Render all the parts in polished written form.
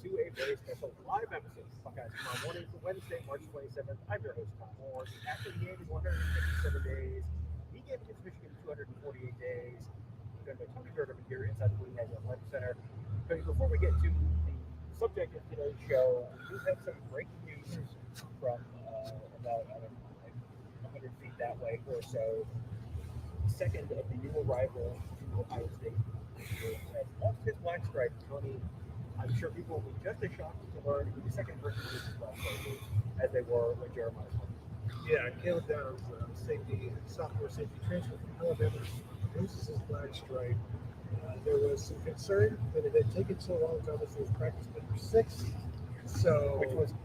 to a very special live episode of Buckeyes Tomorrow Morning for Wednesday, March 27th. I'm your host, Tom Orr. After the game is 157 days. The game against Michigan, 248 days. I'm joined by Tony Gerdeman here inside the Linemen Athletic Center. Tony, before we get to the subject of today's show, we do have some breaking news from about, 100 feet that way or so. Second of the new arrivals to Ohio State has lost his black stripe. Tony, I'm sure people will be just as shocked to learn who the second person to lose his black stripe is as they were when Jeremiah Smith. Yeah, Caleb Downs, sophomore safety transfer from Alabama, loses his black stripe. There was some concern that it had taken so long to obviously his practice number 6. So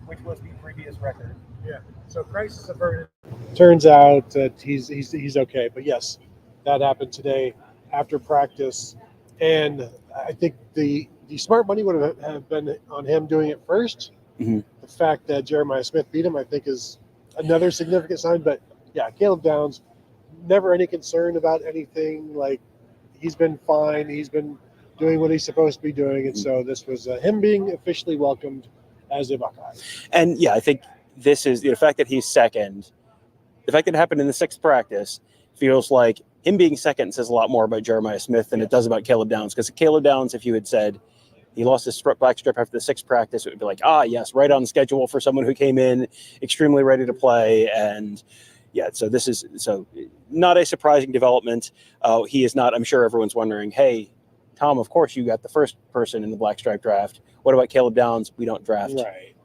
which was the previous record. Yeah. So crisis averted. Turns out that he's okay. But yes, that happened today after practice, and I think the smart money would have been on him doing it first. Mm-hmm. The fact that Jeremiah Smith beat him, I think, is another significant sign. But yeah, Caleb Downs, never any concern about anything. Like, he's been fine. He's been doing what he's supposed to be doing, and so this was him being officially welcomed as a Buckeye. And yeah, I think this is the fact that he's second. The fact that it happened in the 6th practice feels like him being second says a lot more about Jeremiah Smith than it does about Caleb Downs. Because Caleb Downs, if you had said he lost his black strip after the 6th practice, it would be like, yes, right on schedule for someone who came in extremely ready to play. And yeah, so this is not a surprising development. He is not. I'm sure everyone's wondering, hey, Tom, of course you got the first person in the black stripe draft. What about Caleb Downs? We don't draft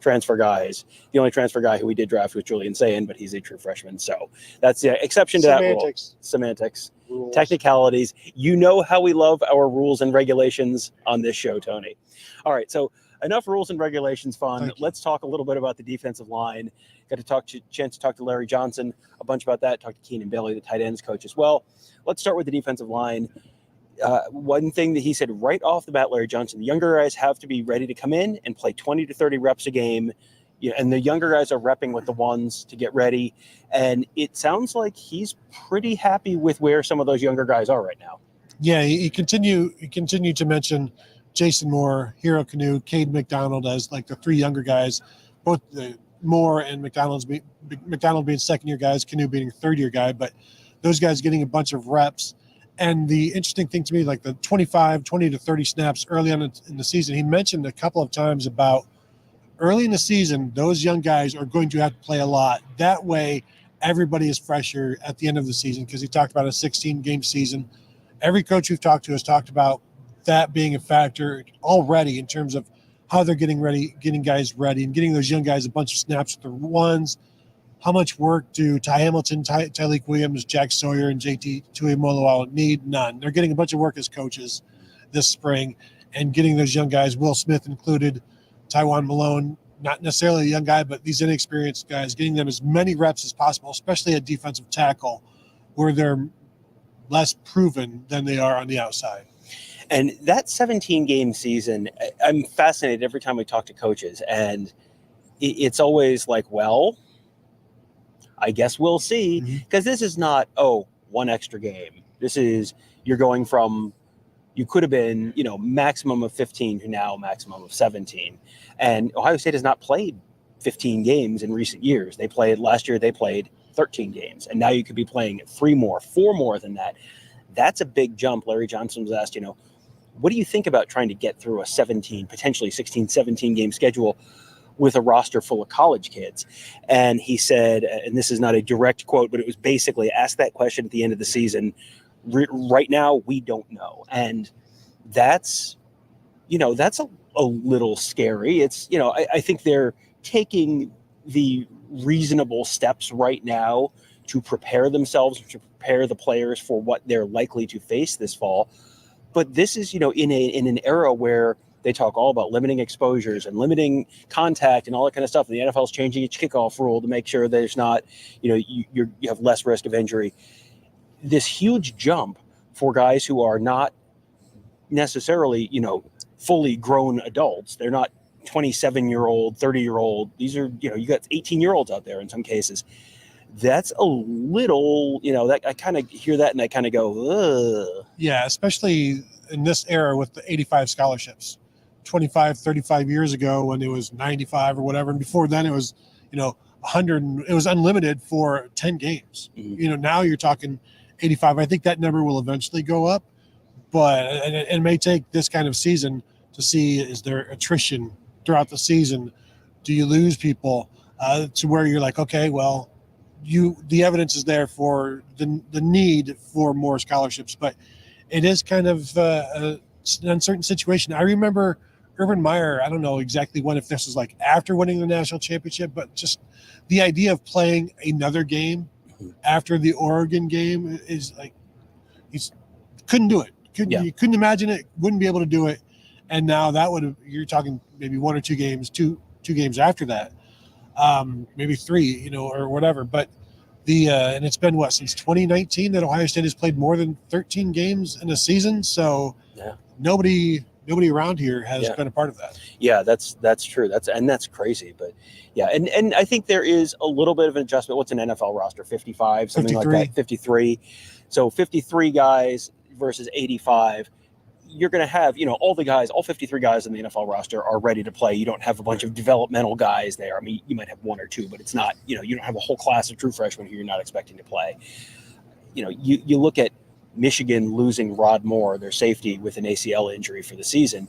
transfer guys. The only transfer guy who we did draft was Julian Sayin, but he's a true freshman. So that's the exception to that rule. Semantics. Rules. Technicalities. You know how we love our rules and regulations on this show, Tony. All right, so enough rules and regulations fun. Let's talk a little bit about the defensive line. Got a chance to talk to Larry Johnson a bunch about that. Talk to Keenan Bailey, the tight ends coach, as well. Let's start with the defensive line. One thing that he said right off the bat, Larry Johnson, the younger guys have to be ready to come in and play 20 to 30 reps a game. And the younger guys are repping with the ones to get ready. And it sounds like he's pretty happy with where some of those younger guys are right now. Yeah, he continued to mention Jason Moore, Hero Canoe, Cade McDonald as like the 3 younger guys, both Moore and McDonald being second-year guys, Canoe being a third-year guy, but those guys getting a bunch of reps. And the interesting thing to me, like the 20 to 30 snaps early on in the season, he mentioned a couple of times about early in the season, those young guys are going to have to play a lot. That way, everybody is fresher at the end of the season, because he talked about a 16-game season. Every coach we've talked to has talked about that being a factor already in terms of how they're getting guys ready and getting those young guys a bunch of snaps with the ones. How much work do Ty Hamilton, Tyleek Williams, Jack Sawyer, and JT Tuimoloau need? None. They're getting a bunch of work as coaches this spring and getting those young guys, Will Smith included, Tywan Malone, not necessarily a young guy, but these inexperienced guys, getting them as many reps as possible, especially at defensive tackle, where they're less proven than they are on the outside. And that 17-game season, I'm fascinated every time we talk to coaches, and it's always like, well, I guess we'll see, because this is not, one extra game. This is, you're going from, you could have been, maximum of 15 to now maximum of 17. And Ohio State has not played 15 games in recent years. Last year they played 13 games, and now you could be playing 3 more, 4 more than that. That's a big jump. Larry Johnson was asked, what do you think about trying to get through a 17, potentially 16, 17 game schedule with a roster full of college kids? And he said, and this is not a direct quote, but it was basically, ask that question at the end of the season. Right now, we don't know. And that's a little scary. It's, I think they're taking the reasonable steps right now to prepare themselves, to prepare the players for what they're likely to face this fall. But this is, in an era where they talk all about limiting exposures and limiting contact and all that kind of stuff. And the NFL is changing its kickoff rule to make sure there's not, you have less risk of injury. This huge jump for guys who are not necessarily, fully grown adults. They're not 27-year-old, 30-year-old. These are, you got 18-year-olds out there in some cases. That's a little, that I kind of hear that and I kind of go, ugh. Yeah, especially in this era with the 85 scholarships. 25, 35 years ago when it was 95 or whatever. And before then it was, 100, it was unlimited for 10 games. Mhm. Now you're talking 85. I think that number will eventually go up, but it may take this kind of season to see, is there attrition throughout the season? Do you lose people to where you're like, okay, well, the evidence is there for the need for more scholarships, but it is kind of an uncertain situation. I remember Urban Meyer, I don't know exactly when, if this was like after winning the national championship, but just the idea of playing another game after the Oregon game is like, he's couldn't do it. You couldn't imagine it, wouldn't be able to do it. And now you're talking maybe one or two games, two games after that, maybe three, or whatever. But and it's been since 2019 that Ohio State has played more than 13 games in a season. So nobody around here has been a part of that. Yeah, that's true. That's crazy. But yeah, and I think there is a little bit of an adjustment. What's an NFL roster? 55, something 53. like that. 53. So 53 guys versus 85. You're going to have, all 53 guys in the NFL roster are ready to play. You don't have a bunch of developmental guys there. I mean, you might have one or two, but it's not, you don't have a whole class of true freshmen who you're not expecting to play. You look at Michigan losing Rod Moore, their safety, with an ACL injury for the season.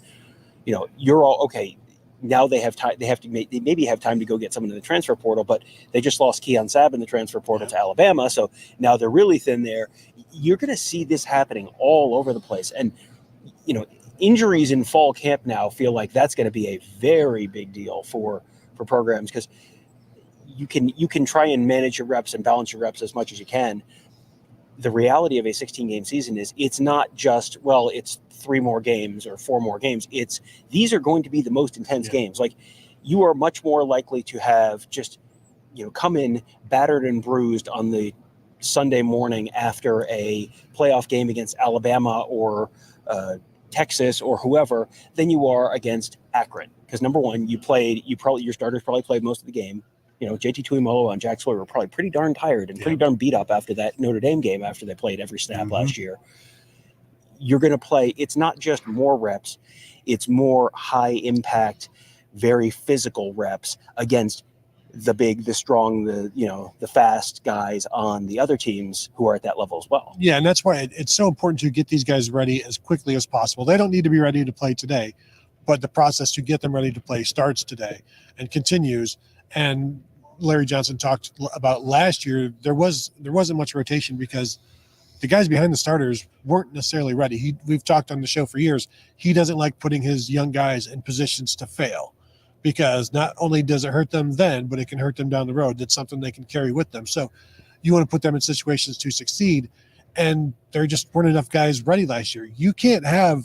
You're all okay. Now they have time. They maybe have time to go get someone in the transfer portal, but they just lost Keon Sabb in the transfer portal to Alabama. So now they're really thin there. You're going to see this happening all over the place. And, injuries in fall camp now feel like that's going to be a very big deal for programs, because you can try and manage your reps and balance your reps as much as you can. The reality of a 16-game season is it's not just, it's 3 more games or 4 more games. These are going to be the most intense games. Like, you are much more likely to have just, come in battered and bruised on the Sunday morning after a playoff game against Alabama or Texas or whoever than you are against Akron. Because number one, your starters probably played most of the game. JT Tuimoloau and Jack Sawyer were probably pretty darn tired and pretty darn beat up after that Notre Dame game after they played every snap last year. You're going to play, it's not just more reps, it's more high impact, very physical reps against the big, the strong, the fast guys on the other teams who are at that level as well. Yeah, and that's why it's so important to get these guys ready as quickly as possible. They don't need to be ready to play today, but the process to get them ready to play starts today and continues. And Larry Johnson talked about last year, there wasn't much rotation because the guys behind the starters weren't necessarily ready. We've talked on the show for years. He doesn't like putting his young guys in positions to fail, because not only does it hurt them then, but it can hurt them down the road. That's something they can carry with them. So you want to put them in situations to succeed, and there just weren't enough guys ready last year. You can't have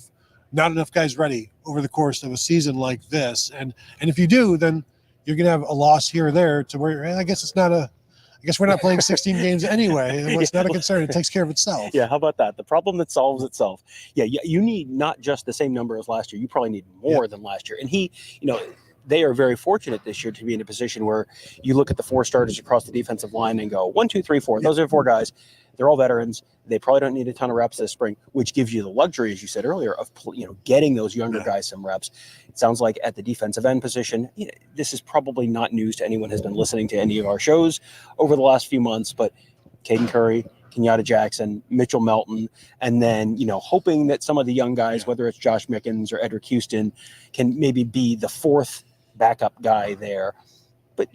not enough guys ready over the course of a season like this. And if you do, then you're going to have a loss here or there to where I guess we're not playing 16 games anyway. It's not a concern. It takes care of itself. Yeah, how about that? The problem that solves itself. Yeah, you need not just the same number as last year. You probably need more than last year. And they are very fortunate this year to be in a position where you look at the 4 starters across the defensive line and go 1, 2, 3, 4. Those are 4 guys. They're all veterans. They probably don't need a ton of reps this spring, which gives you the luxury, as you said earlier, of getting those younger guys some reps. It sounds like at the defensive end position, this is probably not news to anyone who's been listening to any of our shows over the last few months, but Caden Curry, Kenyatta Jackson, Mitchell Melton, and then, hoping that some of the young guys, whether it's Josh Mickens or Edric Houston, can maybe be the 4th backup guy there. But,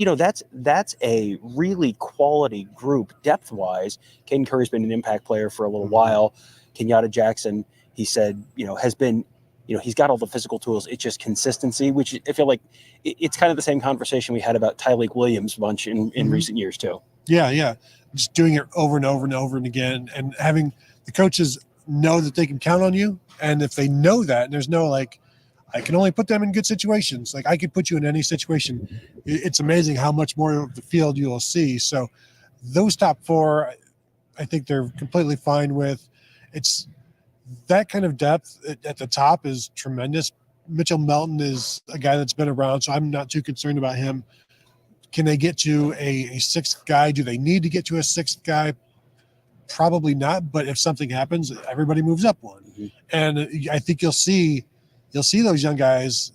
that's a really quality group depth-wise. Caden Curry's been an impact player for a little while. Kenyatta Jackson, he said, has been, he's got all the physical tools. It's just consistency, which I feel like it's kind of the same conversation we had about Tyleik Williams bunch in recent years too. Yeah. Just doing it over and over and over and again, and having the coaches know that they can count on you. And if they know that, and there's no I can only put them in good situations. I could put you in any situation. It's amazing how much more of the field you will see. So those top 4, I think they're completely fine with. It's that kind of depth at the top is tremendous. Mitchell Melton is a guy that's been around, so I'm not too concerned about him. Can they get to a 6th guy? Do they need to get to a 6th guy? Probably not. But if something happens, everybody moves up one. And I think you'll see you'll see those young guys,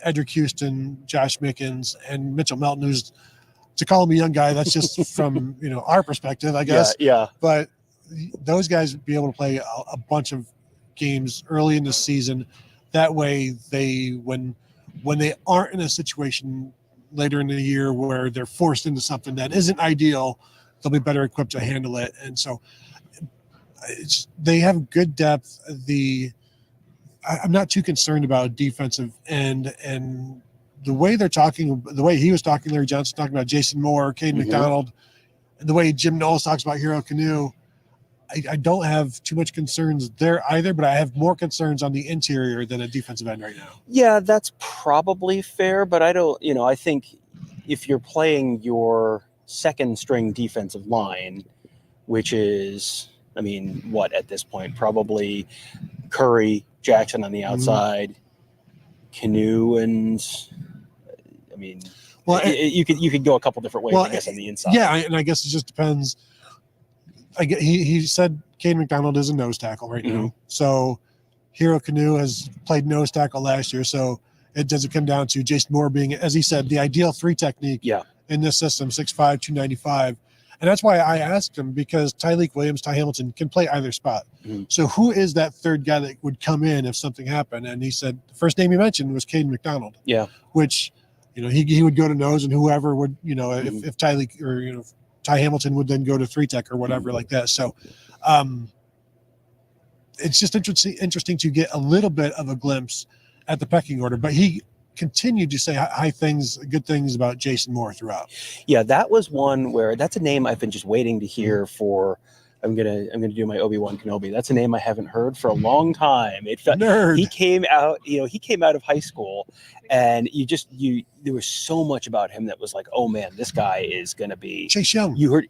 Edric Houston, Josh Mickens, and Mitchell Melton, who's, to call him a young guy, that's just from, our perspective, I guess. Yeah. But those guys be able to play a bunch of games early in the season. That way when they aren't in a situation later in the year where they're forced into something that isn't ideal, they'll be better equipped to handle it. And so they have good depth. I'm not too concerned about defensive end, and the way he was talking, Larry Johnson talking about Jason Moore, Cade McDonald, and the way Jim Knowles talks about Hero Canoe, I don't have too much concerns there either, but I have more concerns on the interior than a defensive end right now. Yeah, that's probably fair, but I think if you're playing your second string defensive line, which is, what at this point, probably Curry, Jackson on the outside, Canoe, and you could go a couple different ways, I guess, on the inside. Yeah, and I guess it just depends. He said Cade McDonald is a nose tackle right now. So Hero Canoe has played nose tackle last year. So it doesn't come down to Jason Moore being, as he said, the ideal 3 technique in this system, 6'5", 295. And that's why I asked him, because Tyleek Williams, Ty Hamilton can play either spot. So who is that third guy that would come in if something happened? And he said the first name he mentioned was Cade McDonald. Yeah. Which, he would go to nose, and whoever would, if Tyleek or, Ty Hamilton would then go to 3-tech or whatever like that. So it's just interesting to get a little bit of a glimpse at the pecking order. But he continued to say good things about Jason Moore throughout. Yeah, that was one where that's a name I've been just waiting to hear for. I'm gonna do my Obi-Wan Kenobi. That's a name I haven't heard for a long time. It felt nerd. He came out of high school, and there was so much about him that was like, oh man, this guy is gonna be Chase Young. You heard,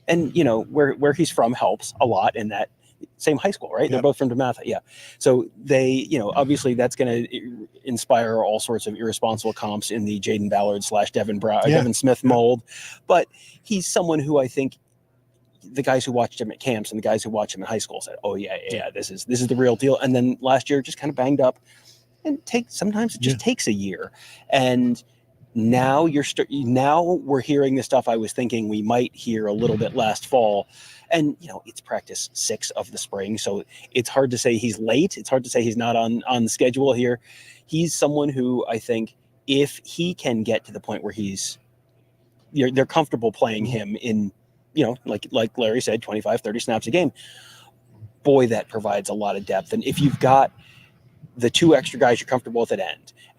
and where he's from helps a lot in that same high school, right? Yep. They're both from DeMatha, yeah. So they, obviously that's going to inspire all sorts of irresponsible comps in the Jaden Ballard / Devin Smith mold. But he's someone who I think the guys who watched him at camps and the guys who watched him in high school said, "Oh yeah, this is the real deal." And then last year just kind of banged up, and sometimes it just takes a year. And now now we're hearing the stuff I was thinking we might hear a little bit last fall. And it's practice 6 of the spring, so it's hard to say he's late. It's hard to say he's not on the schedule here. He's someone who I think, if he can get to the point where they're comfortable playing him in, like Larry said, 25, 30 snaps a game, boy, that provides a lot of depth. And if you've got the 2 extra guys you're comfortable with at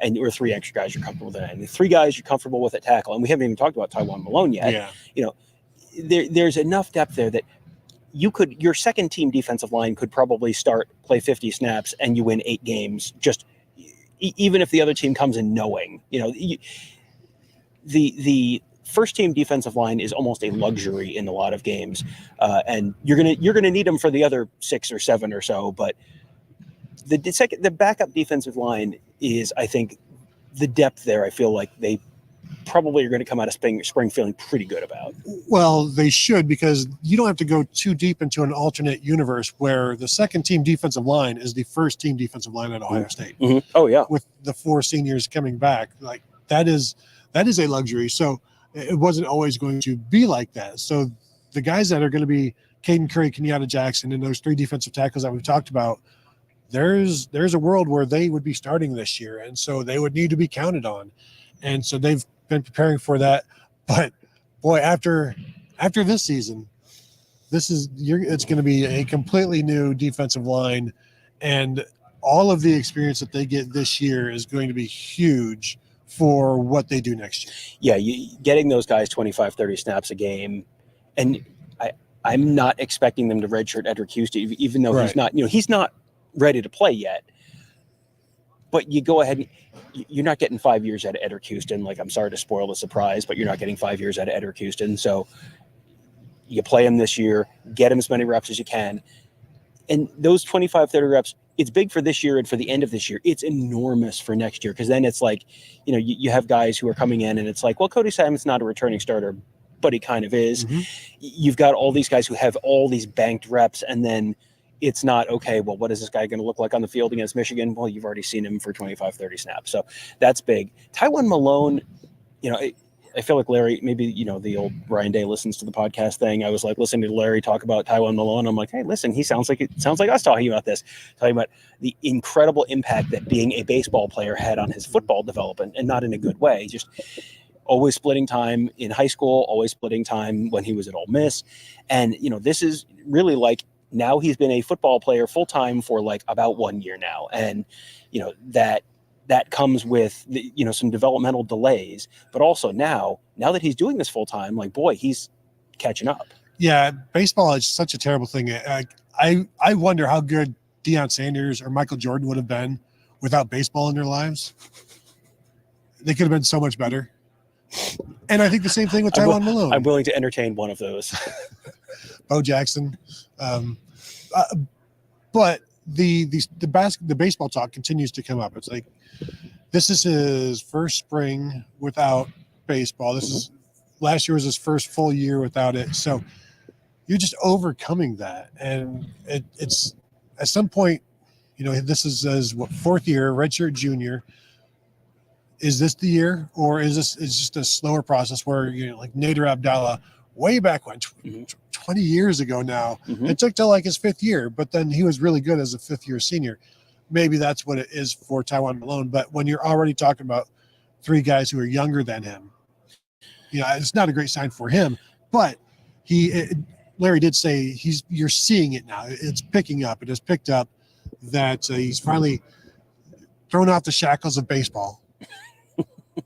end, or 3 extra guys you're comfortable with at end, the 3 guys you're comfortable with at tackle, and we haven't even talked about Tywan Malone yet. Yeah. There's enough depth there that your second team defensive line could probably play 50 snaps and you win 8 games, just even if the other team comes in knowing, the first team defensive line is almost a luxury in a lot of games. And you're going to need them for the other 6 or 7 or so. But the backup defensive line is, I think, the depth there. I feel like they probably are going to come out of spring feeling pretty good about. Well, they should, because you don't have to go too deep into an alternate universe where the second team defensive line is the first team defensive line at Ohio State. Mm-hmm. Oh yeah. With the 4 seniors coming back, like that is a luxury. So it wasn't always going to be like that. So the guys that are going to be Caden Curry, Kenyatta Jackson, and those 3 defensive tackles that we've talked about, there's a world where they would be starting this year. And so they would need to be counted on. And so they've been preparing for that. But boy, after this season, it's going to be a completely new defensive line, and all of the experience that they get this year is going to be huge for what they do next year. Yeah, getting those guys 25, 30 snaps a game, and I'm not expecting them to redshirt Edric Houston, even though he's not ready to play yet. But you go ahead, you're not getting 5 years out of Edric Houston. Like, I'm sorry to spoil the surprise, but you're not getting 5 years out of Edric Houston. So you play him this year, get him as many reps as you can. And those 25, 30 reps, it's big for this year and for the end of this year. It's enormous for next year, because then it's like, you have guys who are coming in and it's like, well, Cody Simon's not a returning starter, but he kind of is. Mm-hmm. You've got all these guys who have all these banked reps, and then it's not, okay, well, what is this guy going to look like on the field against Michigan? Well, you've already seen him for 25, 30 snaps. So that's big. Taiwan Malone, I feel like Larry, maybe, the old Ryan Day listens to the podcast thing. I was like listening to Larry talk about Taiwan Malone. I'm like, hey, listen, he sounds like us talking about this, talking about the incredible impact that being a baseball player had on his football development, and not in a good way. Just always splitting time in high school, always splitting time when he was at Ole Miss. And, this is really like, now he's been a football player full time for like about 1 year now. And, that comes with some developmental delays, but also now that he's doing this full time, like, boy, he's catching up. Yeah, baseball is such a terrible thing. I wonder how good Deion Sanders or Michael Jordan would have been without baseball in their lives. They could have been so much better. And I think the same thing with Taiwan Malone. I'm willing to entertain one of those. Bo Jackson. But the baseball talk continues to come up. It's like, this is his first spring without baseball. This is last year was his first full year without it. So you're just overcoming that. And it's at some point, this is his fourth year, redshirt junior. Is this the year, or is this just a slower process where like Nader Abdallah way back when 20 years ago now, it took till like his fifth year, but then he was really good as a fifth year senior. Maybe that's what it is for Taiwan Malone. But when you're already talking about three guys who are younger than him, it's not a great sign for him. But Larry did say you're seeing it now. It's picking up. It has picked up that he's finally thrown off the shackles of baseball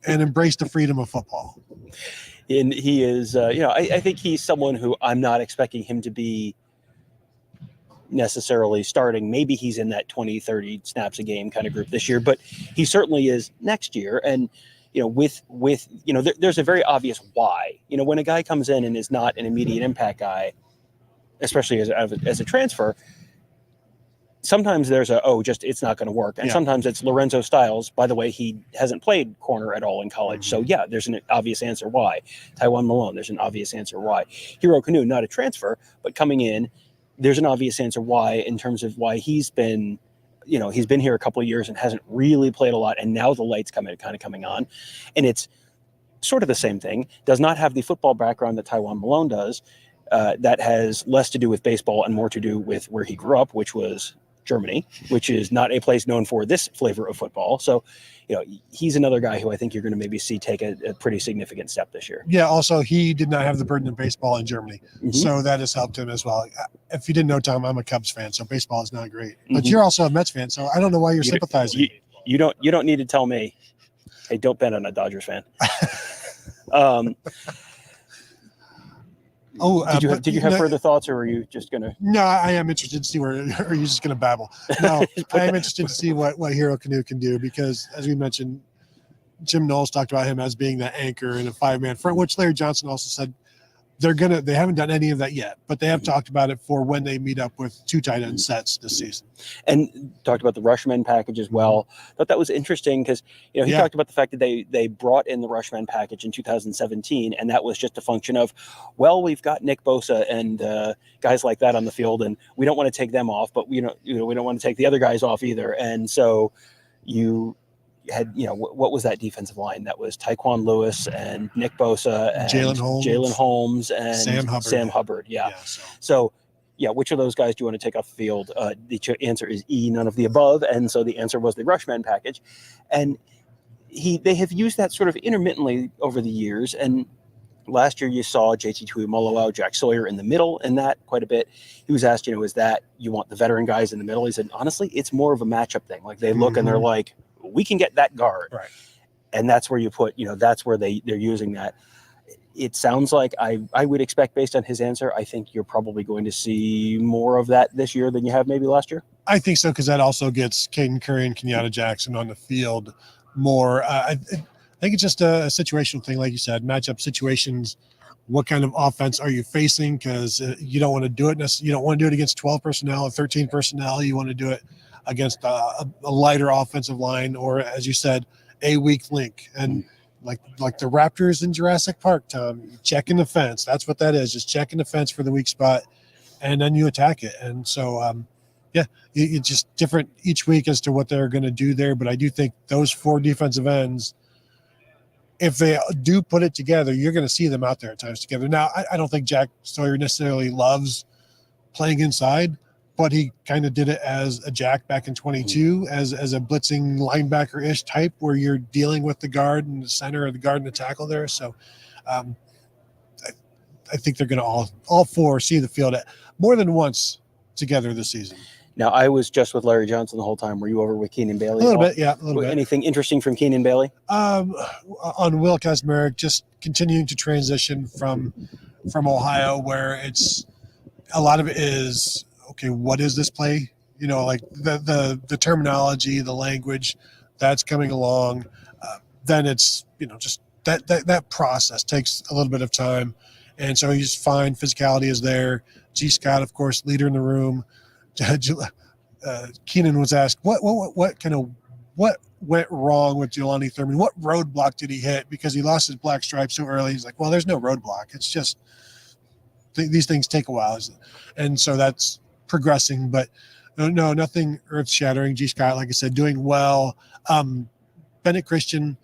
and embraced the freedom of football. And he is, I think he's someone who I'm not expecting him to be necessarily starting. Maybe he's in that 20, 30 snaps a game kind of group this year, but he certainly is next year. And, there's a very obvious why. When a guy comes in and is not an immediate impact guy, especially as a transfer, sometimes there's it's not going to work. And sometimes it's Lorenzo Styles. By the way, he hasn't played corner at all in college. So yeah, there's an obvious answer why. Taiwan Malone, there's an obvious answer why. Hero Kanu, not a transfer, but coming in, there's an obvious answer why, in terms of why he's been here a couple of years and hasn't really played a lot. And now the lights kind of coming on, and it's sort of the same thing. Does not have the football background that Taiwan Malone does. That has less to do with baseball and more to do with where he grew up, which was Germany, which is not a place known for this flavor of football. So, he's another guy who I think you're going to maybe see take a pretty significant step this year. Yeah. Also, he did not have the burden of baseball in Germany. So that has helped him as well. If you didn't know, Tom, I'm a Cubs fan, so baseball is not great. But you're also a Mets fan, so I don't know why you're sympathizing. You don't need to tell me, hey, don't bet on a Dodgers fan. Did you have further thoughts, or are you just gonna? No, I am interested to see where. Or are you just gonna babble? No, I am interested to see what Hero Kanu can do, because, as we mentioned, Jim Knowles talked about him as being the anchor in a 5-man front, which Larry Johnson also said they haven't done any of that yet, but they have talked about it for when they meet up with two tight end sets this season. And talked about the rushmen package as well. Thought that was interesting because he talked about the fact that they brought in the rushmen package in 2017, and that was just a function of, well, we've got Nick Bosa and guys like that on the field, and we don't want to take them off, but we don't want to take the other guys off either. And so you had, what was that defensive line? That was Tyquan Lewis and Nick Bosa and Jalen Holmes and Sam Hubbard. Yeah. So which of those guys do you want to take off the field? The answer is E, none of the above. And so the answer was the Rushman package. And they have used that sort of intermittently over the years. And last year you saw JT Tuimoloau, Jack Sawyer in the middle, and that quite a bit. He was asked, is that you want the veteran guys in the middle? He said, honestly, it's more of a matchup thing. Like they look and they're like, we can get that guard. Right. And that's where you put, that's where they're using that. It sounds like I would expect, based on his answer, I think you're probably going to see more of that this year than you have maybe last year. I think so, because that also gets Caden Curry and Kenyatta Jackson on the field more. I think it's just a situational thing, like you said, matchup situations. What kind of offense are you facing? Because you don't want to do it. You don't want to do it against 12 personnel or 13 personnel. You want to do it against a lighter offensive line, or, as you said, a weak link. And like the Raptors in Jurassic Park, Tom, checking the fence. That's what that is, just checking the fence for the weak spot, and then you attack it. And so It's just different each week as to what they're going to do there. But I do think those 4 defensive ends, if they do put it together, you're going to see them out there at times together. Now, I don't think Jack Sawyer necessarily loves playing inside, but he kind of did it as a Jack back in 22 as a blitzing linebacker-ish type where you're dealing with the guard and the center or the guard and the tackle there. So I think they're going to all 4 see the field at more than once together this season. Now, I was just with Larry Johnson the whole time. Were you over with Keenan Bailey? A little bit, yeah, a little bit. Anything interesting from Keenan Bailey? On Will Kazmarek, just continuing to transition from Ohio, where it's a lot of it is, okay, what is this play? Like the terminology, the language that's coming along. Then it's, just that process takes a little bit of time. And so he's fine. Physicality is there. G. Scott, of course, leader in the room. Keenan was asked, what went wrong with Jelani Thurman? What roadblock did he hit? Because he lost his black stripe so early. He's like, well, there's no roadblock. It's just these things take a while. And so that's progressing, but no, nothing earth shattering. G. Scott, like I said, doing well. Bennett Christian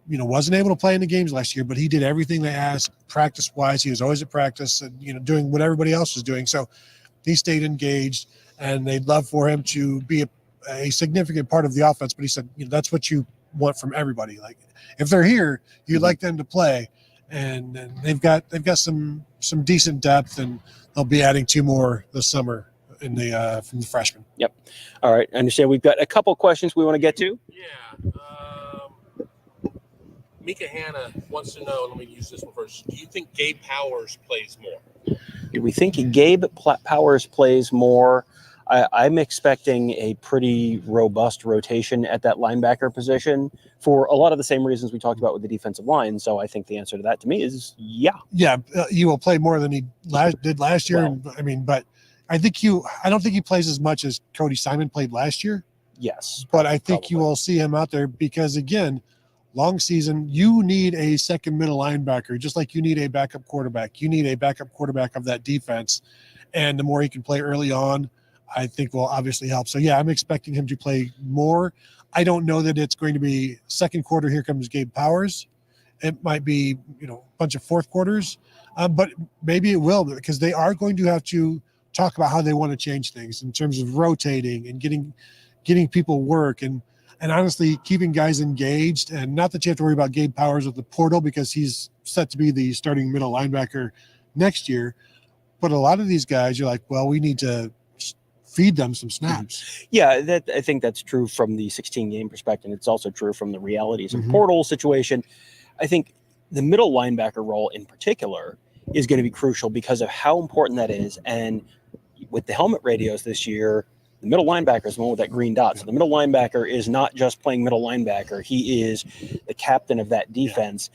wasn't able to play in the games last year, but he did everything they asked practice wise. He was always at practice and, doing what everybody else was doing. So he stayed engaged, and they'd love for him to be a significant part of the offense. But he said, that's what you want from everybody. Like if they're here, you'd like them to play, and they've got some decent depth, and they'll be adding 2 more this summer from the freshmen. Yep. All right. I understand. We've got a couple questions we want to get to. Yeah. Mika Hanna wants to know, let me use this one first. Do you think Gabe Powers plays more? Do we think Gabe Powers plays more? I'm expecting a pretty robust rotation at that linebacker position for a lot of the same reasons we talked about with the defensive line. So I think the answer to that to me is yeah. Yeah, he will play more than he did last year. Well, but I don't think he plays as much as Cody Simon played last year. Yes. But I think you will see him out there because, again, long season, you need a second middle linebacker, just like you need a backup quarterback. You need a backup quarterback of that defense. And the more he can play early on, I think will obviously help. So, yeah, I'm expecting him to play more. I don't know that it's going to be second quarter, here comes Gabe Powers. It might be, a bunch of fourth quarters, but maybe it will, because they are going to have to talk about how they want to change things in terms of rotating and getting people work and honestly keeping guys engaged. And not that you have to worry about Gabe Powers with the portal, because he's set to be the starting middle linebacker next year. But a lot of these guys, you're like, well, we need to feed them some snaps. Yeah, I think that's true from the 16-game perspective. It's also true from the realities of portal situation. I think the middle linebacker role in particular is going to be crucial because of how important that is. And with the helmet radios this year, the middle linebacker is the one with that green dot. So the middle linebacker is not just playing middle linebacker. He is the captain of that defense.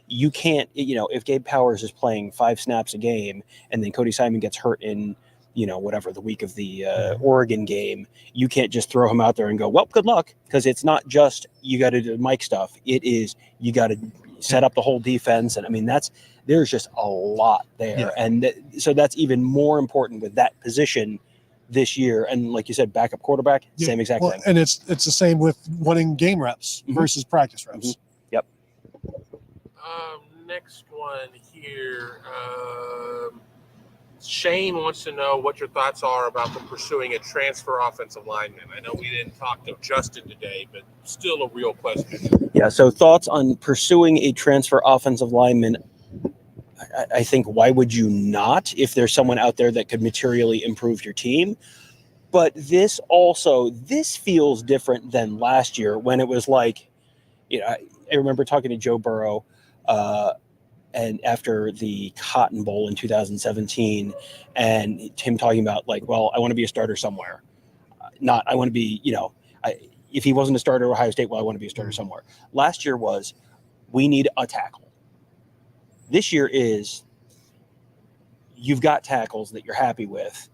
You can't, if Gabe Powers is playing 5 snaps a game and then Cody Simon gets hurt in, the week of the Oregon game, you can't just throw him out there and go, well, good luck. Because it's not just you got to do Mike stuff. It is you got to set up the whole defense. And there's just a lot there. Yeah. And so that's even more important with that position this year. And like you said, backup quarterback, same exact thing. And it's the same with wanting game reps versus practice reps. Yep. Next one here. Shane wants to know what your thoughts are about pursuing a transfer offensive lineman. I know we didn't talk to Justin today, but still a real question. Yeah, so thoughts on pursuing a transfer offensive lineman. I think, why would you not if there's someone out there that could materially improve your team? But this feels different than last year when it was like, I remember talking to Joe Burrow and after the Cotton Bowl in 2017 and him talking about like, well, I want to be a starter somewhere. Not I want to be, if he wasn't a starter at Ohio State, well, I want to be a starter somewhere. Last year was, we need a tackle. This year is, you've got tackles that you're happy with.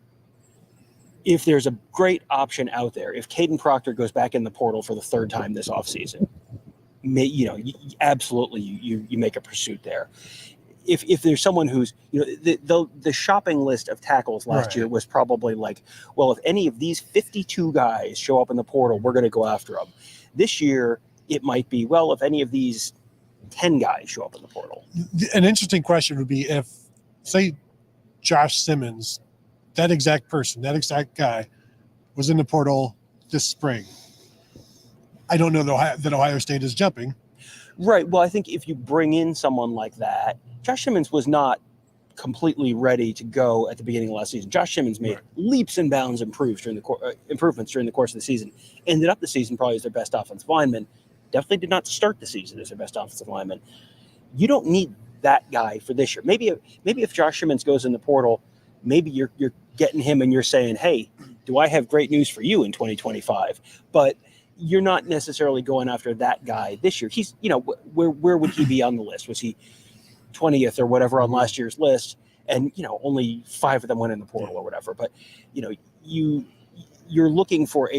If there's a great option out there, if Caden Proctor goes back in the portal for the 3rd time this offseason, absolutely you make a pursuit there. if there's someone who's, the shopping list of tackles last year was probably like, well, if any of these 52 guys show up in the portal, we're going to go after them. This year, it might be, well, if any of these 10 guys show up in the portal. An interesting question would be if, say, Josh Simmons, that exact person, that exact guy, was in the portal this spring. I don't know that Ohio State is jumping. Right. Well, I think if you bring in someone like that, Josh Simmons was not completely ready to go at the beginning of last season. Josh Simmons made leaps and bounds improvements during the course of the season. Ended up the season probably as their best offensive lineman. Definitely did not start the season as their best offensive lineman. You don't need that guy for this year. Maybe if Josh Simmons goes in the portal, maybe you're getting him and you're saying, hey, do I have great news for you in 2025? But you're not necessarily going after that guy this year. He's, where would he be on the list? Was he 20th or whatever on last year's list? And, only 5 of them went in the portal or whatever. But, you're looking for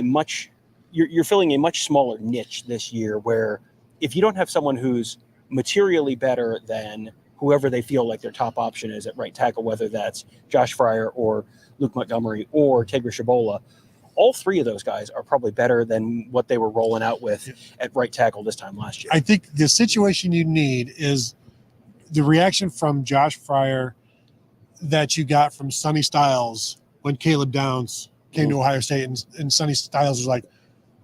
you're filling a much smaller niche this year, where if you don't have someone who's materially better than whoever they feel like their top option is at right tackle, whether that's Josh Fryer or Luke Montgomery or Tigger Shabola, all 3 of those guys are probably better than what they were rolling out with at right tackle this time last year. I think the situation you need is the reaction from Josh Fryer that you got from Sonny Styles when Caleb Downs came to Ohio State, and Sonny Styles was like,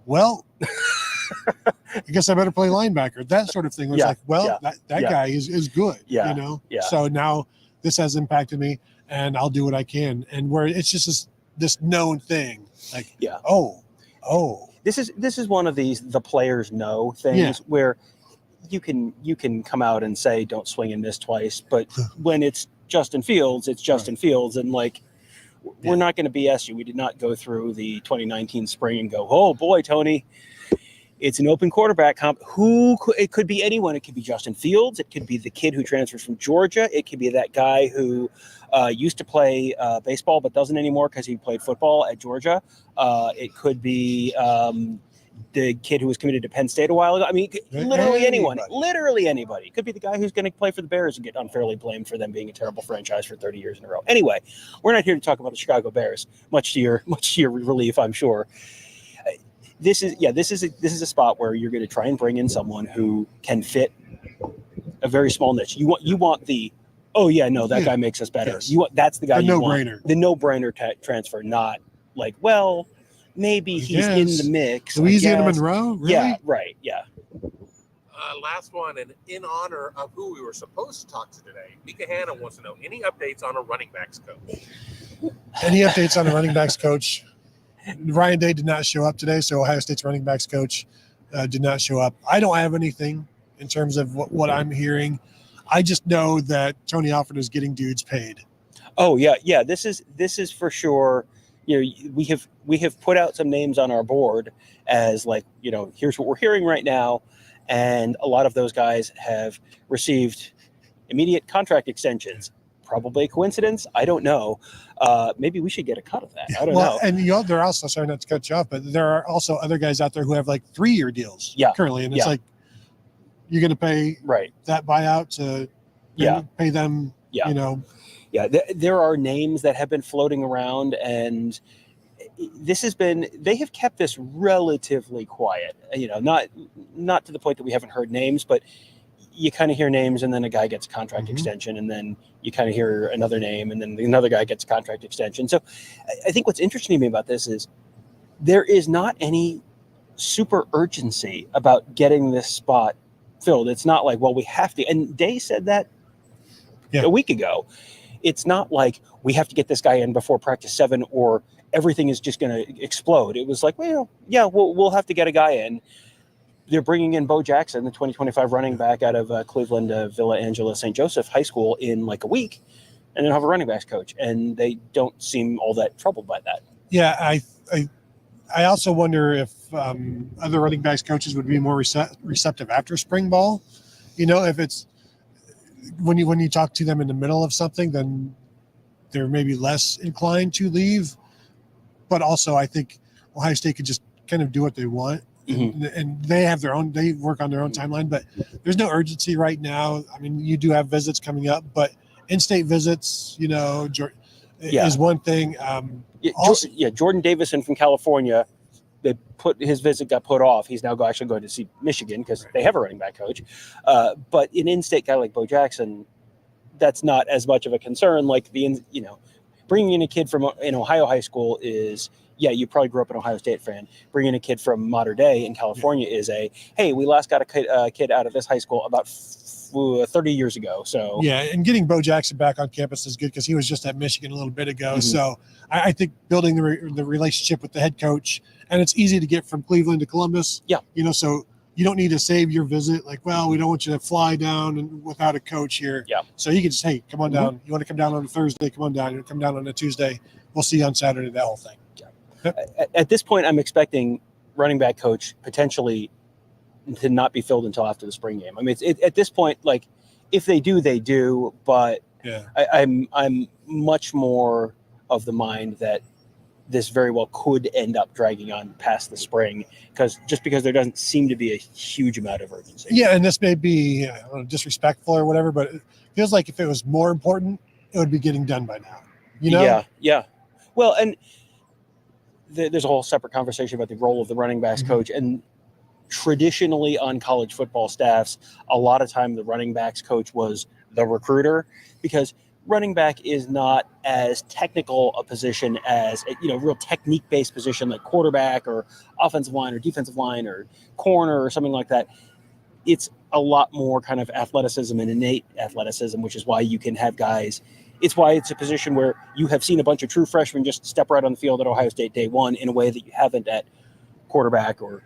well, I guess I better play linebacker. That sort of thing was that guy is good, So now this has impacted me, and I'll do what I can. And where it's just this known thing, like, this is one of the players know things where you can come out and say, don't swing and miss twice, but when it's Justin Fields, it's Justin Fields, and like, we're not going to BS you. We did not go through the 2019 spring and go, oh boy, Tony, it's an open quarterback comp. It could be anyone. It could be Justin Fields. It could be the kid who transfers from Georgia. It could be that guy who used to play baseball but doesn't anymore because he played football at Georgia. It could be the kid who was committed to Penn State a while ago. I mean, literally anyone. Literally anybody. It could be the guy who's going to play for the Bears and get unfairly blamed for them being a terrible franchise for 30 years in a row. Anyway, we're not here to talk about the Chicago Bears, much to your relief, I'm sure. This is a spot where you're going to try and bring in someone who can fit a very small niche. You want the guy makes us better. Yes. That's the guy the you no-brainer. want. The no-brainer transfer, not like, well, maybe he's in the mix. Louisiana Monroe? Really? Yeah, right. Yeah. Last one, and in honor of who we were supposed to talk to today, Mika Hanna wants to know any updates on a running backs coach. Any updates on a running backs coach? Ryan Day did not show up today, so Ohio State's running backs coach did not show up. I don't have anything in terms of what I'm hearing. I just know that Tony Alford is getting dudes paid. Oh yeah. This is for sure. We have put out some names on our board as like, here's what we're hearing right now, and a lot of those guys have received immediate contract extensions. Probably a coincidence. I don't know. Maybe we should get a cut of that. I don't know. And they're also, sorry not to cut you off, but there are also other guys out there who have like 3-year deals currently. And it's like, you're going to pay that buyout to pay them, Yeah, there are names that have been floating around, and they have kept this relatively quiet, not to the point that we haven't heard names, but you kind of hear names, and then a guy gets a contract extension, and then you kind of hear another name, and then another guy gets a contract extension. So I think what's interesting to me about this is there is not any super urgency about getting this spot filled. It's not like, well, we have to. And Day said that a week ago. It's not like we have to get this guy in before practice 7 or everything is just going to explode. It was like, well, yeah, we'll have to get a guy in. They're bringing in Bo Jackson, the 2025 running back out of Cleveland, Villa Angela St. Joseph High School, in like a week, and then have a running backs coach. And they don't seem all that troubled by that. Yeah, I also wonder if other running backs coaches would be more receptive after spring ball. If it's when you talk to them in the middle of something, then they're maybe less inclined to leave. But also, I think Ohio State could just kind of do what they want and they have their own. They work on their own timeline, but there's no urgency right now. I mean, you do have visits coming up, but in-state visits, is one thing. Jordan Davison from California. His visit got put off. He's now actually going to see Michigan because they have a running back coach. But an in-state guy like Bo Jackson, that's not as much of a concern. Like bringing in a kid from an Ohio high school is, you probably grew up an Ohio State fan. Bringing a kid from Mater Dei in California is hey, we last got a kid out of this high school about 30 years ago. So and getting Bo Jackson back on campus is good because he was just at Michigan a little bit ago. So I think building the relationship with the head coach, and it's easy to get from Cleveland to Columbus. So you don't need to save your visit. Like, well, we don't want you to fly down and without a coach here. So you can just, hey, come on down. You want to come down on a Thursday? Come on down. You want to come down on a Tuesday? We'll see you on Saturday. That whole thing. At this point, I'm expecting running back coach potentially to not be filled until after the spring game. I mean, at this point, like, if they do, they do. But I'm much more of the mind that this very well could end up dragging on past the spring because there doesn't seem to be a huge amount of urgency. And this may be disrespectful or whatever, but it feels like if it was more important, it would be getting done by now. Yeah. Well, and there's a whole separate conversation about the role of the running backs coach. And traditionally on college football staffs, a lot of time the running backs coach was the recruiter because running back is not as technical a position as real technique-based position like quarterback or offensive line or defensive line or corner or something like that. It's a lot more kind of athleticism and innate athleticism, which is why you can have guys. It's why it's a position where you have seen a bunch of true freshmen just step right on the field at Ohio State day one in a way that you haven't at quarterback or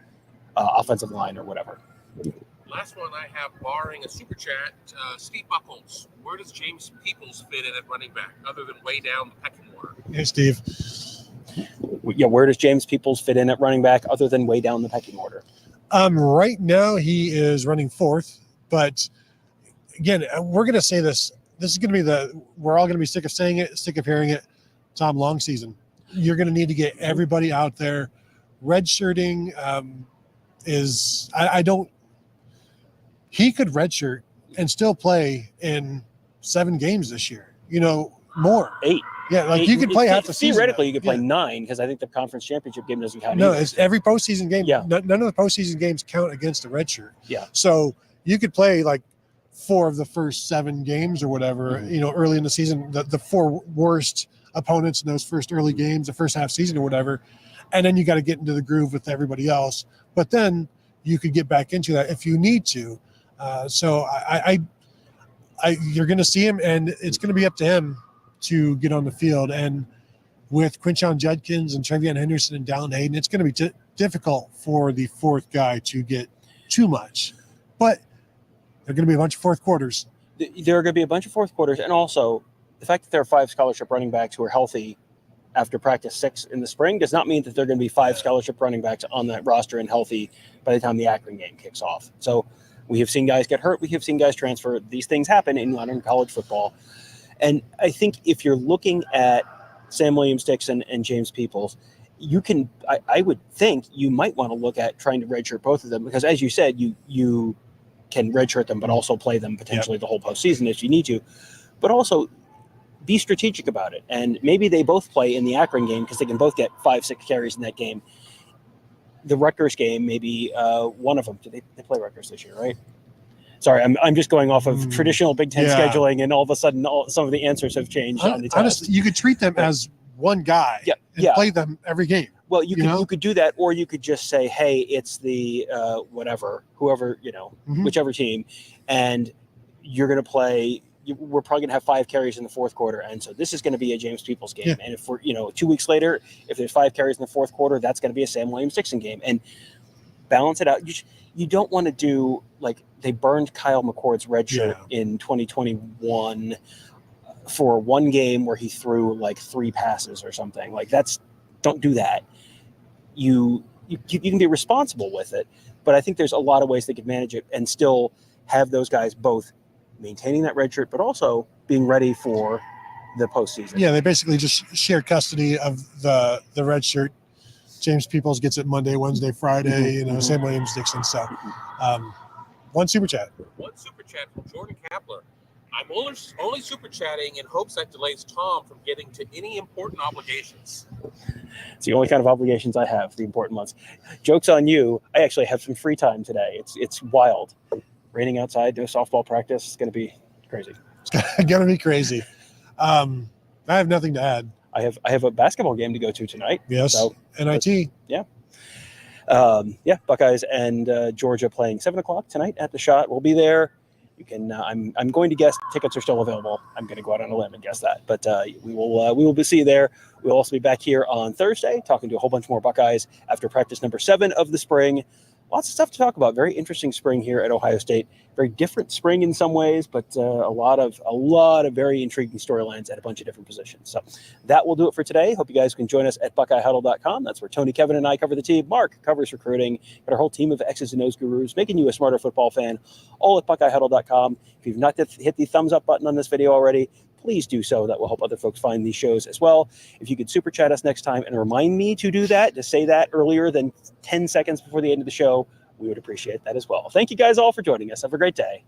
offensive line or whatever. Last one I have, barring a super chat, Steve Buckholz. Where does James Peoples fit in at running back, other than way down the pecking order? Hey, Steve. Where does James Peoples fit in at running back, other than way down the pecking order? Right now he is running fourth, but again, we're going to say this. This is going to be we're all going to be sick of saying it, sick of hearing it. Tom, long season. You're going to need to get everybody out there. Redshirting he could redshirt and still play in 7 games this year, more. 8. Yeah, like 8, you could play half the season. Theoretically, you could play 9 because I think the conference championship game doesn't count. No, either. it's every postseason game. Yeah. None of the postseason games count against a redshirt. Yeah. So you could play like 4 of the first 7 games or whatever, early in the season, the 4 worst opponents in those first early games, the first half season or whatever. And then you got to get into the groove with everybody else. But then you could get back into that if you need to. So you're going to see him, and it's going to be up to him to get on the field. And with Quinshon Judkins and Trevion Henderson and Dallin Hayden, it's going to be difficult for the fourth guy to get too much. But there are going to be a bunch of fourth quarters. There are going to be a bunch of fourth quarters, and also the fact that there are 5 scholarship running backs who are healthy after practice 6 in the spring does not mean that there are going to be 5 scholarship running backs on that roster and healthy by the time the Akron game kicks off. So we have seen guys get hurt. We have seen guys transfer. These things happen in modern college football. And I think if you're looking at Sam Williams-Dixon and James Peoples, I would think you might want to look at trying to redshirt both of them because, as you said, you can redshirt them but also play them potentially the whole postseason if you need to. But also be strategic about it. And maybe they both play in the Akron game because they can both get 5-6 carries in that game. The Rutgers game, maybe one of them. They play Rutgers this year, right? Sorry, I'm just going off of traditional Big Ten scheduling, and all of a sudden, some of the answers have changed on the test. Honestly, you could treat them as one guy and play them every game. Well, you could do that, or you could just say, hey, it's the whoever, whichever team, and you're going to play. We're probably going to have 5 carries in the fourth quarter, and so this is going to be a James Peoples game. And if we're 2 weeks later, if there's 5 carries in the fourth quarter, that's going to be a Sam Williams-Dixon game, and balance it out. You don't want to do like they burned Kyle McCord's red shirt in 2021 for one game where he threw like 3 passes or something. Like don't do that. You can be responsible with it, but I think there's a lot of ways they could manage it and still have those guys both maintaining that red shirt, but also being ready for the postseason. Yeah, they basically just share custody of the red shirt James Peoples gets it Monday, Wednesday, Friday. You know, Sam Williams-Dixon. So, one super chat. One super chat from Jordan Kapler. I'm only super chatting in hopes that delays Tom from getting to any important obligations. It's the only kind of obligations I have, the important ones. Joke's on you. I actually have some free time today. It's wild. Raining outside, no softball practice. It's going to be crazy. It's going to be crazy. I have nothing to add. I have a basketball game to go to tonight. Yes, so, NIT. Yeah. Buckeyes and Georgia playing 7 o'clock tonight at the Shot. We'll be there. You can. I'm going to guess tickets are still available. I'm going to go out on a limb and guess that. But we will see you there. We'll also be back here on Thursday talking to a whole bunch more Buckeyes after practice number 7 of the spring. Lots of stuff to talk about. Very interesting spring here at Ohio State. Very different spring in some ways, but a lot of very intriguing storylines at a bunch of different positions. So that will do it for today. Hope you guys can join us at BuckeyeHuddle.com. That's where Tony, Kevin, and I cover the team. Mark covers recruiting. Got our whole team of X's and O's gurus making you a smarter football fan. All at BuckeyeHuddle.com. If you've not hit the thumbs up button on this video already, please do so. That will help other folks find these shows as well. If you could super chat us next time and remind me to do that, to say that earlier than 10 seconds before the end of the show, we would appreciate that as well. Thank you guys all for joining us. Have a great day.